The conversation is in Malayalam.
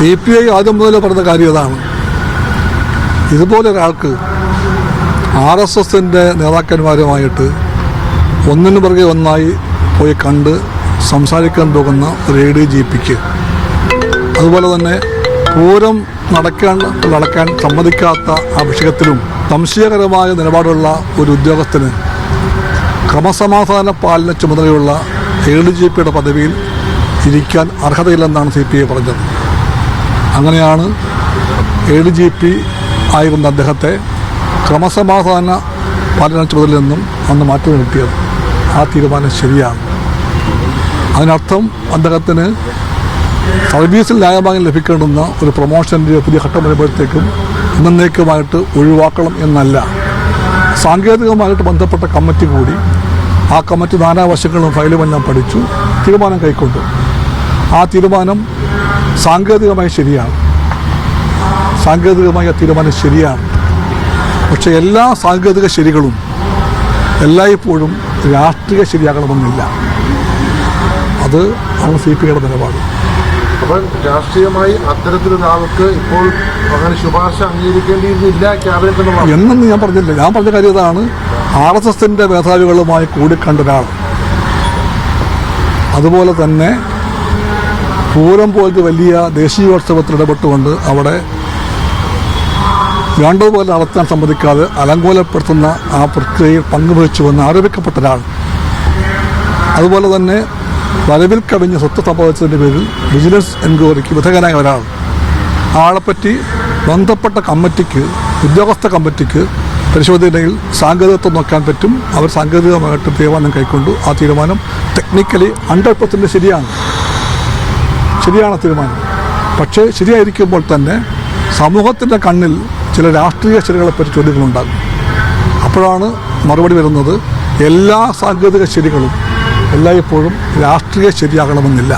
CPI ആദ്യം മുതൽ പറഞ്ഞ കാര്യം അതാണ്. ഇതുപോലെ ഒരാൾക്ക് RSSൻ്റെ നേതാക്കന്മാരുമായിട്ട് ഒന്നിനു പുറകെ ഒന്നായി പോയി കണ്ട് സംസാരിക്കാൻ പോകുന്ന ഒരു ADGPക്ക്, അതുപോലെ തന്നെ പൂരം നടക്കാൻ സമ്മതിക്കാത്ത ആ വിഷയത്തിലും സംശയകരമായ നിലപാടുള്ള ഒരു ഉദ്യോഗസ്ഥന് ക്രമസമാധാന പാലന ചുമതലയുള്ള ADGPയുടെ പദവിയിൽ ഇരിക്കാൻ അർഹതയില്ലെന്നാണ് CPI പറഞ്ഞത്. അങ്ങനെയാണ് ADGP ആയിരുന്ന അദ്ദേഹത്തെ ക്രമസമാധാന പാലന ചുമതലയിൽ നിന്നും അന്ന് മാറ്റി നിർത്തിയത്. ആ തീരുമാനം ശരിയാണ്. അതിനർത്ഥം അദ്ദേഹത്തിന് സർവീസിൽ ന്യായമായി ലഭിക്കേണ്ടുന്ന ഒരു പ്രൊമോഷൻ്റെ പുതിയ ഘട്ടം വരുമ്പോഴത്തേക്കും എന്നേക്കുമായിട്ട് ഒഴിവാക്കണം എന്നല്ല. സാങ്കേതികമായിട്ട് ബന്ധപ്പെട്ട കമ്മിറ്റി കൂടി, ആ കമ്മിറ്റി നാനാവശങ്ങളും ഫയലുമെല്ലാം പഠിച്ചു തീരുമാനം കൈക്കൊണ്ടു. ആ തീരുമാനം സാങ്കേതികമായി ശരിയാണ്. സാങ്കേതികമായ തീരുമാനം ശരിയാണ്. പക്ഷേ എല്ലാ സാങ്കേതിക ശരികളും എല്ലായ്പ്പോഴും രാഷ്ട്രീയ ശരിയാകണമെന്നില്ല. അത് ആണ് CPIയുടെ നിലപാട്. അപ്പോൾ രാഷ്ട്രീയമായി അത്തരത്തിലൊരാൾക്ക് ഇപ്പോൾ അങ്ങനെ ശുപാർശ അംഗീകരിക്കേണ്ടിയിരുന്നില്ല ക്യാബിനറ്റ് എന്നൊന്നും ഞാൻ പറഞ്ഞില്ല. ഞാൻ പറഞ്ഞ കാര്യം ഇതാണ്. RSSൻ്റെ മേധാവികളുമായി കൂടിക്കണ്ട ഒരാൾ, അതുപോലെ തന്നെ പൂരം പോലത്തെ വലിയ ദേശീയോത്സവത്തിൽ ഇടപെട്ടുകൊണ്ട് അവിടെ വേണ്ടതുപോലെ നടത്താൻ സമ്മതിക്കാതെ അലങ്കോലപ്പെടുത്തുന്ന ആ പ്രക്രിയയിൽ പങ്കുവഹിച്ചുവെന്ന് ആരോപിക്കപ്പെട്ട ഒരാൾ, അതുപോലെ തന്നെ വരവിൽ കവിഞ്ഞ സ്വത്ത് സംഭവിച്ചതിൻ്റെ പേരിൽ വിജിലൻസ് എൻക്വയറിക്ക് വിധേയനായ ഒരാൾ, ആളെപ്പറ്റി ബന്ധപ്പെട്ട കമ്മിറ്റിക്ക്, ഉദ്യോഗസ്ഥ കമ്മിറ്റിക്ക് പരിശോധനയിൽ സാങ്കേതികത്വം നോക്കാൻ പറ്റും. അവർ സാങ്കേതികമായിട്ട് തീരുമാനം കൈക്കൊണ്ടു. ആ തീരുമാനം ടെക്നിക്കലി 100% ശരിയാണ് തീരുമാനം. പക്ഷേ ശരിയായിരിക്കുമ്പോൾ തന്നെ സമൂഹത്തിൻ്റെ കണ്ണിൽ ചില രാഷ്ട്രീയ ശരികളെപ്പറ്റി ചോദ്യങ്ങളുണ്ടാകും. അപ്പോഴാണ് മറുപടി വരുന്നത് എല്ലാ സാങ്കേതിക ശരികളും എല്ലായ്പ്പോഴും രാഷ്ട്രീയ ശരിയാകണമെന്നില്ല.